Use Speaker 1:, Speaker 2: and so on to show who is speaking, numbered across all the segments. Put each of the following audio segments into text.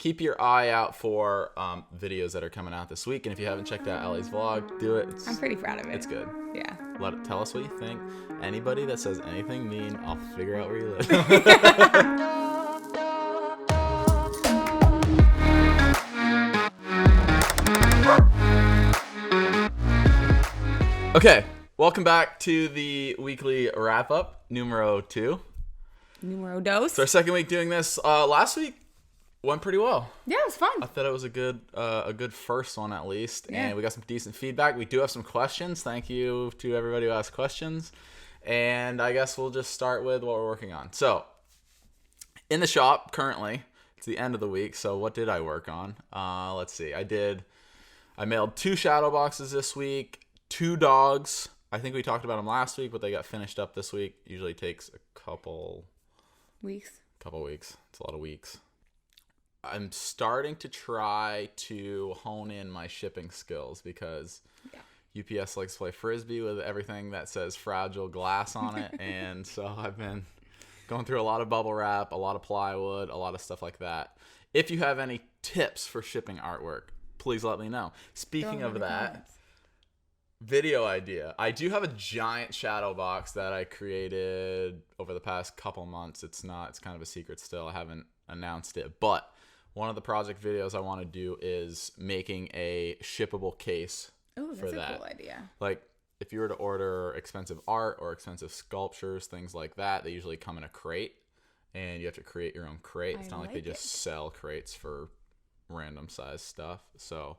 Speaker 1: keep your eye out for videos that are coming out this week. And if you haven't checked out Ellie's vlog, do it.
Speaker 2: I'm pretty proud of it.
Speaker 1: It's good.
Speaker 2: Yeah.
Speaker 1: Tell us what you think. Anybody that says anything mean, I'll figure out where you live. Okay, welcome back to the weekly wrap-up, numero 2.
Speaker 2: Numero dos.
Speaker 1: It's our second week doing this. Last week went pretty well.
Speaker 2: Yeah, it was fun.
Speaker 1: I thought it was a good first one at least,
Speaker 2: Yeah.
Speaker 1: and we got some decent feedback. We do have some questions. Thank you to everybody who asked questions, and I guess we'll just start with what we're working on. So, in the shop currently, it's the end of the week. So, what did I work on? Let's see. I mailed 2 shadow boxes this week, 2 dogs. I think we talked about them last week, but they got finished up this week. Usually takes a couple weeks. It's a lot of weeks. I'm starting to try to hone in my shipping skills because UPS likes to play Frisbee with everything that says fragile glass on it. And so I've been going through a lot of bubble wrap, a lot of plywood, a lot of stuff like that. If you have any tips for shipping artwork, please let me know. Speaking of that, video idea. I do have a giant shadow box that I created over the past couple months. It's kind of a secret still. I haven't announced it, but one of the project videos I want to do is making a shippable case.
Speaker 2: Oh, that's a cool idea.
Speaker 1: Like, if you were to order expensive art or expensive sculptures, things like that, they usually come in a crate, and you have to create your own crate. It's not like they just sell crates for random size stuff. So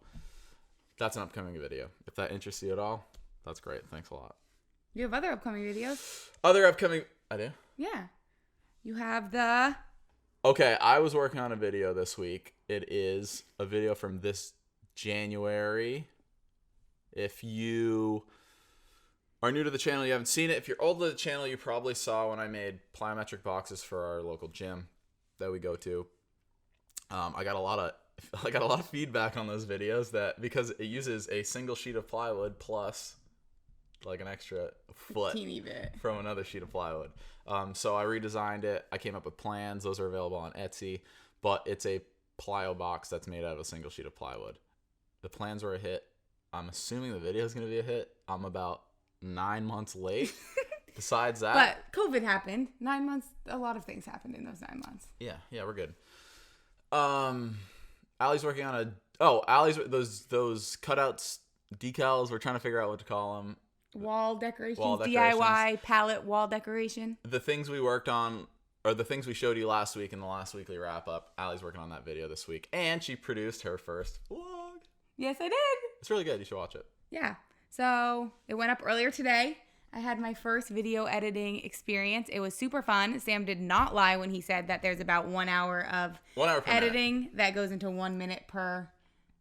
Speaker 1: that's an upcoming video. If that interests you at all, that's great. Thanks a lot.
Speaker 2: You have other upcoming videos?
Speaker 1: I do?
Speaker 2: Yeah. You have the...
Speaker 1: Okay, I was working on a video this week. It is a video from this January. If you are new to the channel, you haven't seen it. If you're old to the channel, you probably saw when I made plyometric boxes for our local gym that we go to. I got a lot of feedback on those videos because it uses a single sheet of plywood plus like an extra foot
Speaker 2: teeny bit
Speaker 1: from another sheet of plywood. So I redesigned it. I came up with plans. Those are available on Etsy, but it's a plyo box that's made out of a single sheet of plywood. The plans were a hit. I'm assuming the video is going to be a hit. I'm about 9 months late. Besides that,
Speaker 2: but COVID happened. 9 months. A lot of things happened in those 9 months.
Speaker 1: Yeah, we're good. Allie's working on those cutouts, decals. We're trying to figure out what to call them.
Speaker 2: Wall decorations, DIY palette wall decoration.
Speaker 1: The things we worked on, or the things we showed you last week in the last weekly wrap up. Allie's working on that video this week, and she produced her first vlog.
Speaker 2: Yes, I did.
Speaker 1: It's really good. You should watch it.
Speaker 2: Yeah. So it went up earlier today. I had my first video editing experience. It was super fun. Sam did not lie when he said that there's about 1 hour of editing that goes into 1 minute per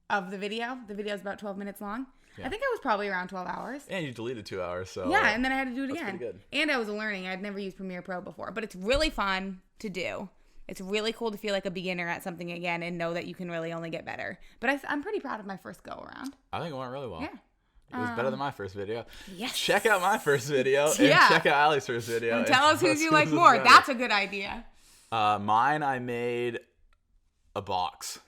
Speaker 2: of the video. The video is about 12 minutes long. Yeah. I think I was probably around 12 hours.
Speaker 1: And you deleted 2 hours, so...
Speaker 2: Yeah, and then I had to do it again.
Speaker 1: Pretty good.
Speaker 2: And I was learning. I'd never used Premiere Pro before. But it's really fun to do. It's really cool to feel like a beginner at something again and know that you can really only get better. But I'm pretty proud of my first go-around.
Speaker 1: I think it went really well.
Speaker 2: Yeah.
Speaker 1: It was better than my first video.
Speaker 2: Yes.
Speaker 1: Check out my first video and check out Allie's first video.
Speaker 2: And tell us who you like more. That's a good idea.
Speaker 1: Mine, I made a box.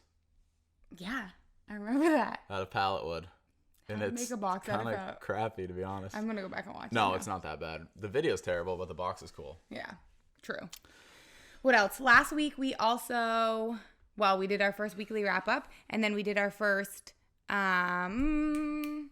Speaker 2: Yeah, I remember that.
Speaker 1: Out of pallet wood. And it's
Speaker 2: make a box
Speaker 1: kind of crappy, to be honest.
Speaker 2: I'm going to go back and watch it.
Speaker 1: No, it's not that bad. The video's terrible, but the box is cool.
Speaker 2: Yeah, true. What else? Last week, we also... Well, we did our first weekly wrap-up, and then we did our first... and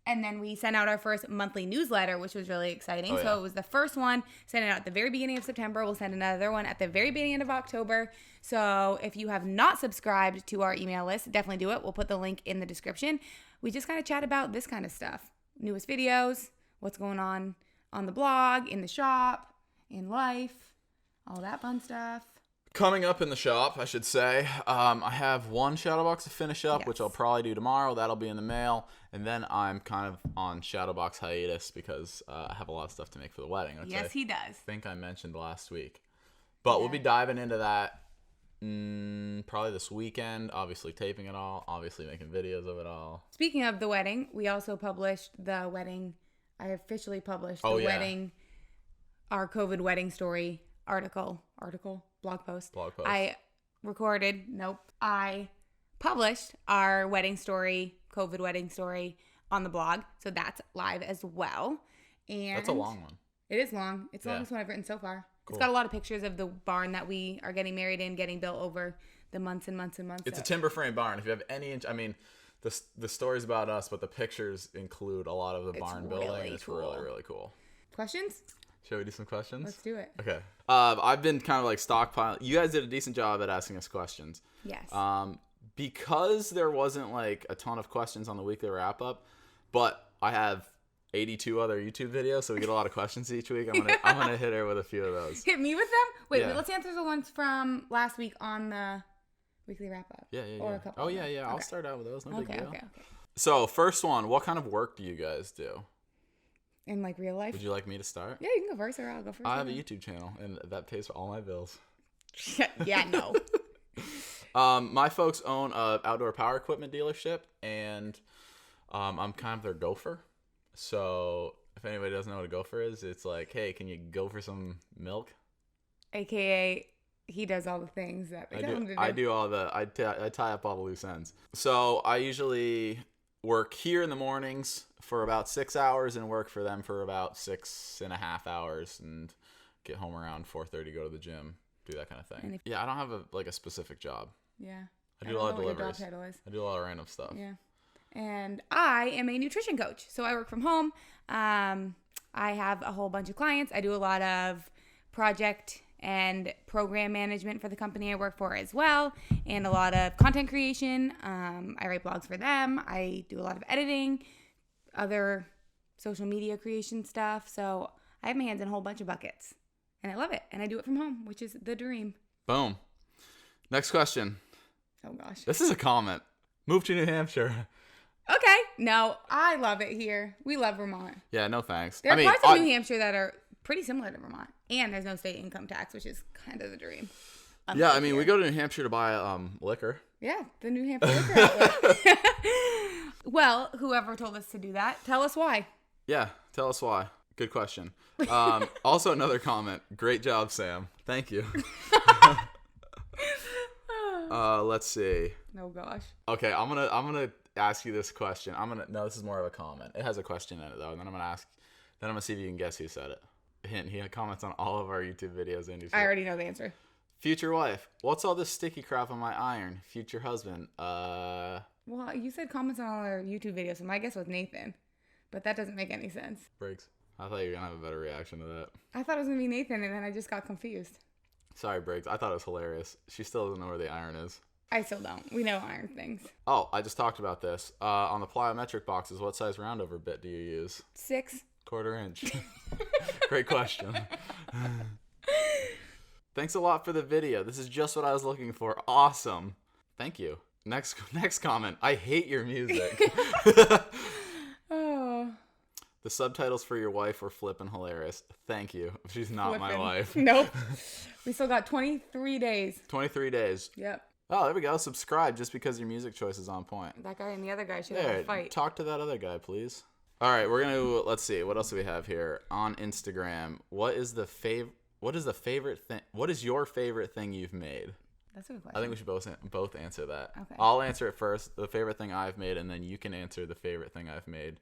Speaker 2: then we sent out our first monthly newsletter, which was really exciting. So it was the first one, sent it out at the very beginning of September. We'll send another one at the very beginning of October. So if you have not subscribed to our email list, definitely do it. We'll put the link in the description. We just kind of chat about this kind of stuff. Newest videos, what's going on the blog, in the shop, in life, all that fun stuff.
Speaker 1: Coming up in the shop, I should say, I have 1 shadow box to finish up, which I'll probably do tomorrow. That'll be in the mail. And then I'm kind of on shadow box hiatus because I have a lot of stuff to make for the wedding. Which
Speaker 2: he does.
Speaker 1: I think I mentioned last week. But we'll be diving into that probably this weekend. Obviously taping it all. Obviously making videos of it all.
Speaker 2: Speaking of the wedding, we also published the wedding. I officially published the wedding, our COVID wedding story article. Blog post.
Speaker 1: Blog post.
Speaker 2: I I published our wedding story, COVID wedding story on the blog. So that's live as well. And
Speaker 1: That's a long one.
Speaker 2: It is long. It's the longest one I've written so far. Cool. It's got a lot of pictures of the barn that we are getting married in, getting built over the months and months and months.
Speaker 1: It's a timber frame barn. If you have any, the story's about us, but the pictures include a lot of the barn building. And it's really, really cool.
Speaker 2: Questions?
Speaker 1: Shall we do some questions?
Speaker 2: Let's do it.
Speaker 1: Okay. I've been kind of like stockpiling. You guys did a decent job at asking us questions.
Speaker 2: Yes.
Speaker 1: Because there wasn't like a ton of questions on the weekly wrap up, but I have 82 other YouTube videos, so we get a lot of questions each week. I'm gonna hit her with a few of those.
Speaker 2: Hit me with them? Wait, let's answer the ones from last week on the weekly wrap up.
Speaker 1: Yeah.
Speaker 2: Or a couple.
Speaker 1: Oh yeah. Okay. I'll start out with those. No big deal.
Speaker 2: Okay.
Speaker 1: So first one, what kind of work do you guys do?
Speaker 2: In like real life?
Speaker 1: Would you like me to start?
Speaker 2: Yeah, you can go first, or I'll go first.
Speaker 1: I have a YouTube channel, and that pays for all my bills.
Speaker 2: Yeah, no.
Speaker 1: My folks own a outdoor power equipment dealership, and I'm kind of their gopher. So if anybody doesn't know what a gopher is, it's like, hey, can you go for some milk?
Speaker 2: AKA, he does all the things that they tell him to do.
Speaker 1: I do all I tie up all the loose ends. So I usually work here in the mornings for about 6 hours and work for them for about 6.5 hours and get home around 4:30, go to the gym, do that kind of thing. I don't have a specific job.
Speaker 2: Yeah.
Speaker 1: I do a lot of deliveries.
Speaker 2: Your job title is.
Speaker 1: I do a lot of random stuff.
Speaker 2: Yeah. And I am a nutrition coach. So I work from home. I have a whole bunch of clients. I do a lot of project and program management for the company I work for as well, and a lot of content creation. I write blogs for them. I do a lot of editing, other social media creation stuff. So I have my hands in a whole bunch of buckets, and I love it. And I do it from home, which is the dream.
Speaker 1: Boom. Next question.
Speaker 2: Oh gosh.
Speaker 1: This is a comment. Move to New Hampshire.
Speaker 2: Okay. No, I love it here. We love Vermont.
Speaker 1: Yeah, no thanks.
Speaker 2: There are parts of New Hampshire that are pretty similar to Vermont. And there's no state income tax, which is kind of the dream.
Speaker 1: Yeah, we go to New Hampshire to buy liquor.
Speaker 2: Yeah, the New Hampshire liquor outlet. Well, whoever told us to do that, tell us why.
Speaker 1: Yeah, tell us why. Good question. Also, another comment. Great job, Sam. Thank you. Let's see.
Speaker 2: Oh gosh.
Speaker 1: Okay, I'm gonna ask you this question. No, this is more of a comment. It has a question in it though, and then I'm gonna see if you can guess who said it. Hint, he comments on all of our YouTube videos.
Speaker 2: I already know the answer.
Speaker 1: Future wife, what's all this sticky crap on my iron? Future husband,
Speaker 2: Well, you said comments on all our YouTube videos, so my guess was Nathan. But that doesn't make any sense.
Speaker 1: Briggs. I thought you were gonna have a better reaction to that.
Speaker 2: I thought it was gonna be Nathan, and then I just got confused.
Speaker 1: Sorry, Briggs. I thought it was hilarious. She still doesn't know where the iron is.
Speaker 2: I still don't. We know iron things.
Speaker 1: Oh, I just talked about this. On the plyometric boxes, what size roundover bit do you use?
Speaker 2: 6.
Speaker 1: 1/4 inch. Great question. Thanks a lot for the video. This is just what I was looking for. Awesome. Thank you. Next comment. I hate your music.
Speaker 2: Oh.
Speaker 1: The subtitles for your wife were flippin' hilarious. Thank you. She's not my wife.
Speaker 2: Nope. We still got 23 days.
Speaker 1: 23 days.
Speaker 2: Yep.
Speaker 1: Oh, there we go. Subscribe just because your music choice is on point.
Speaker 2: That guy and the other guy should have a fight.
Speaker 1: Talk to that other guy, please. All right, let's see. What else do we have here? On Instagram, what is your favorite thing you've made?
Speaker 2: That's a good question.
Speaker 1: I think we should both answer that.
Speaker 2: Okay.
Speaker 1: I'll answer it first, the favorite thing I've made, and then you can answer the favorite thing I've made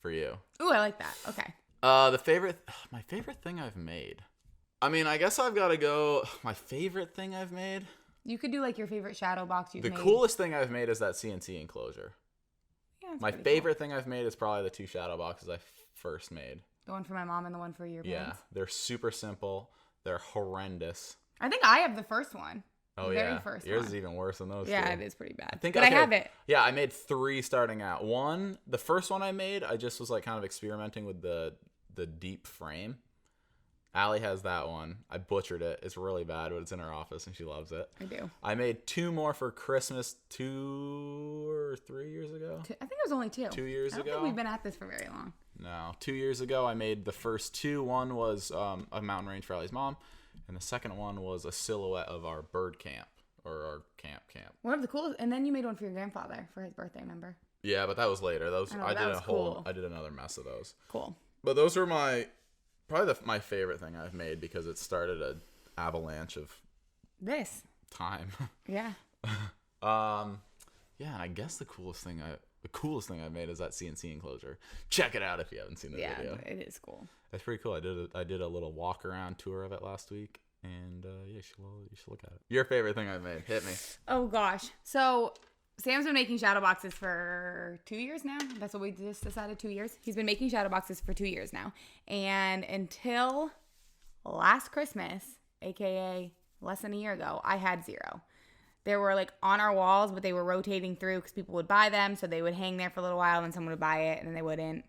Speaker 1: for you.
Speaker 2: Ooh, I like that. Okay.
Speaker 1: My favorite thing I've made. I guess I've got to go. My favorite thing I've made.
Speaker 2: You could do like your favorite shadow box you've made.
Speaker 1: The coolest thing I've made is that CNC enclosure.
Speaker 2: Yeah,
Speaker 1: my favorite thing I've made is probably the 2 shadow boxes I first made.
Speaker 2: The one for my mom and the one for your parents.
Speaker 1: Yeah, they're super simple. They're horrendous.
Speaker 2: I think I have the first one.
Speaker 1: Oh,
Speaker 2: the
Speaker 1: yeah.
Speaker 2: very first
Speaker 1: Yours
Speaker 2: one.
Speaker 1: is even worse than those two.
Speaker 2: Yeah, it is pretty bad.
Speaker 1: I
Speaker 2: have it.
Speaker 1: Yeah, I made 3 starting out. The first one I made, I just was like kind of experimenting with the deep frame. Allie has that one. I butchered it. It's really bad, but it's in her office and she loves it.
Speaker 2: I do.
Speaker 1: I made 2 more for Christmas 2 or 3 years ago.
Speaker 2: I think it was only 2.
Speaker 1: 2 years ago.
Speaker 2: I don't think we've been at this for very long.
Speaker 1: No, 2 years ago I made the first 2. One was a mountain range for Allie's mom, and the second one was a silhouette of our bird camp or our camp.
Speaker 2: One of the coolest. And then you made one for your grandfather for his birthday, remember?
Speaker 1: Yeah, but that was later.
Speaker 2: Cool.
Speaker 1: I did another mess of those.
Speaker 2: Cool.
Speaker 1: But those were probably my favorite thing I've made because it started an avalanche of
Speaker 2: this
Speaker 1: time.
Speaker 2: Yeah.
Speaker 1: Yeah, and I guess the coolest thing I've made is that CNC enclosure. Check it out if you haven't seen the video.
Speaker 2: Yeah, it is cool.
Speaker 1: That's pretty cool. I did a little walk around tour of it last week, and yeah, you should look at it. Your favorite thing I've made? Hit me.
Speaker 2: Oh gosh. So Sam's been making shadow boxes for 2 years now. That's what we just decided. 2 years. He's been making shadow boxes for 2 years now, and until last Christmas, aka less than a year ago, I had 0. They were like on our walls, but they were rotating through because people would buy them. So they would hang there for a little while and then someone would buy it and then they wouldn't,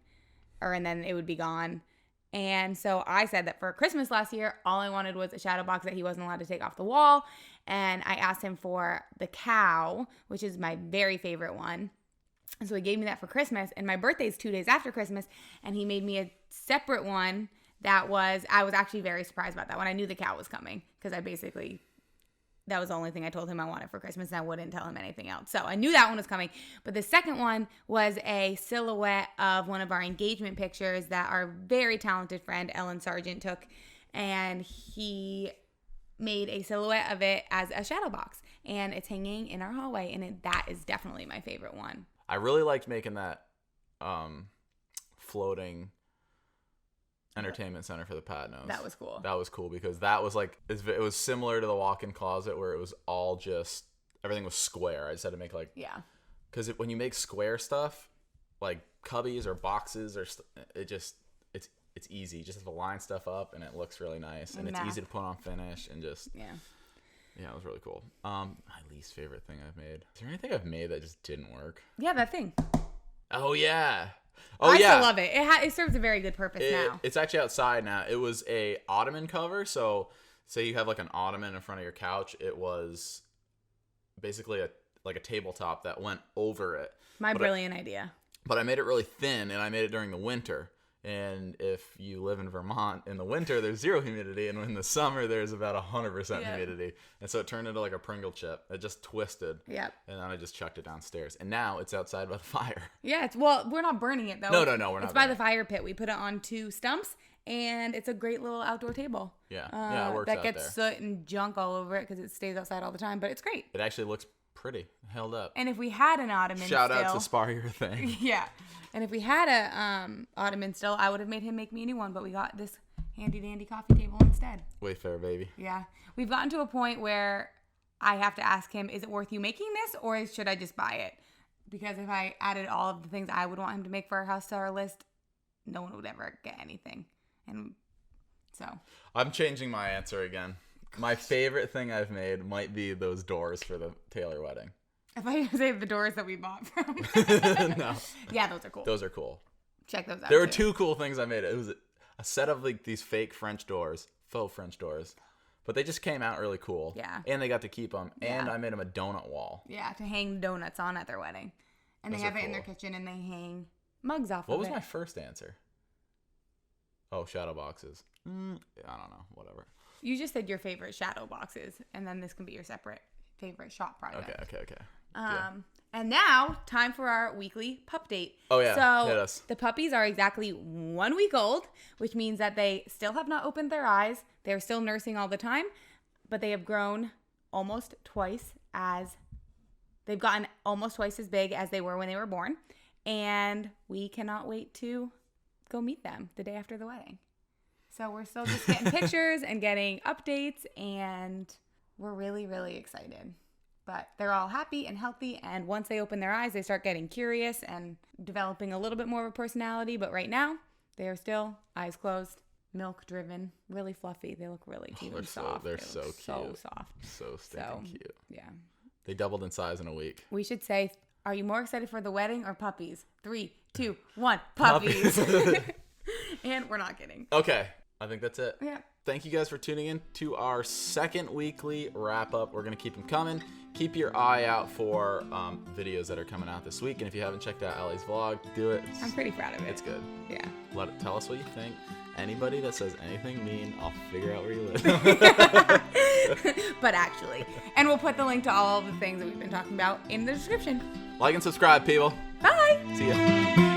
Speaker 2: and then it would be gone. And so I said that for Christmas last year, all I wanted was a shadow box that he wasn't allowed to take off the wall. And I asked him for the cow, which is my very favorite one. And so he gave me that for Christmas. And my birthday is 2 days after Christmas. And he made me a separate one I was actually very surprised about that one. I knew the cow was coming because that was the only thing I told him I wanted for Christmas, and I wouldn't tell him anything else. So I knew that one was coming. But the second one was a silhouette of one of our engagement pictures that our very talented friend Ellen Sargent took, and he made a silhouette of it as a shadow box, and it's hanging in our hallway, and that is definitely my favorite one.
Speaker 1: I really liked making that floating entertainment center for the Patnos.
Speaker 2: That was cool.
Speaker 1: That was cool because that was like, it was similar to the walk-in closet where it was all just, everything was square. I just had to make like,
Speaker 2: yeah,
Speaker 1: because when you make square stuff like cubbies or boxes or it's easy. You just have to line stuff up and it looks really nice and it's easy to put on finish and just yeah, it was really cool. My least favorite thing I've made. Is there anything I've made that just didn't work?
Speaker 2: Yeah, that thing.
Speaker 1: Oh yeah.
Speaker 2: I still love it. It serves a very good purpose now. It's
Speaker 1: actually outside now. It was a Ottoman cover. So say you have like an Ottoman in front of your couch. It was basically a tabletop that went over it.
Speaker 2: Brilliant idea.
Speaker 1: But I made it really thin, and I made it during the winter. And if you live in Vermont, in the winter, there's 0 humidity. And in the summer, there's about 100% humidity. And so it turned into like a Pringle chip. It just twisted.
Speaker 2: Yep.
Speaker 1: And then I just chucked it downstairs. And now it's outside by the fire.
Speaker 2: Yeah. We're not burning it, though.
Speaker 1: No, we're not.
Speaker 2: It's by the fire pit. We put it on 2 stumps, and it's a great little outdoor table.
Speaker 1: Yeah. It works
Speaker 2: that
Speaker 1: out
Speaker 2: gets
Speaker 1: there.
Speaker 2: soot and junk all over it because it stays outside all the time, but it's great.
Speaker 1: It actually looks pretty held up.
Speaker 2: And if we had an Ottoman
Speaker 1: Shout out to Spar Your Thing.
Speaker 2: Yeah. And if we had a Ottoman still, I would have made him make me a new one, but we got this handy dandy coffee table instead.
Speaker 1: Wayfair, baby.
Speaker 2: Yeah. We've gotten to a point where I have to ask him, is it worth you making this or should I just buy it? Because if I added all of the things I would want him to make for our house to our list, no one would ever get anything. And so
Speaker 1: I'm changing my answer again. My favorite thing I've made might be those doors for the Taylor wedding.
Speaker 2: I thought you were going to say the doors that we bought from.
Speaker 1: No.
Speaker 2: Yeah, those are cool.
Speaker 1: Those are cool.
Speaker 2: Check those out.
Speaker 1: There were 2 cool things I made. It was a set of like these fake French doors, faux French doors. But they just came out really cool.
Speaker 2: Yeah.
Speaker 1: And they got to keep them. Yeah. And I made them a donut wall.
Speaker 2: Yeah, to hang donuts on at their wedding. And those they have it in their kitchen and they hang mugs off of it.
Speaker 1: What was my first answer? Oh, shadow boxes. I don't know. Whatever.
Speaker 2: You just said your favorite shadow boxes, and then this can be your separate favorite shop project.
Speaker 1: Okay.
Speaker 2: And now, time for our weekly pup date.
Speaker 1: Oh, yeah.
Speaker 2: So,
Speaker 1: hit us.
Speaker 2: The puppies are exactly 1 week old, which means that they still have not opened their eyes. They're still nursing all the time, but they have grown almost twice as... They've gotten almost twice as big as they were when they were born. And we cannot wait to go meet them the day after the wedding. So we're still just getting pictures and getting updates, and we're really, really excited. But they're all happy and healthy, and once they open their eyes, they start getting curious and developing a little bit more of a personality. But right now, they are still eyes closed, milk-driven, really fluffy. They look really cute and soft.
Speaker 1: They're so cute.
Speaker 2: So soft.
Speaker 1: So stinking cute.
Speaker 2: Yeah.
Speaker 1: They doubled in size in a week.
Speaker 2: We should say, are you more excited for the wedding or puppies? 3, 2, 1, puppies. And we're not kidding.
Speaker 1: Okay. I think that's it.
Speaker 2: Yeah.
Speaker 1: Thank you guys for tuning in to our second weekly wrap up. We're going to keep them coming. Keep your eye out for videos that are coming out this week. And if you haven't checked out Ellie's vlog, do it.
Speaker 2: I'm pretty proud of it.
Speaker 1: It's good.
Speaker 2: Yeah.
Speaker 1: Tell us what you think. Anybody that says anything mean, I'll figure out where you live.
Speaker 2: But actually. And we'll put the link to all of the things that we've been talking about in the description.
Speaker 1: Like and subscribe, people.
Speaker 2: Bye.
Speaker 1: See ya.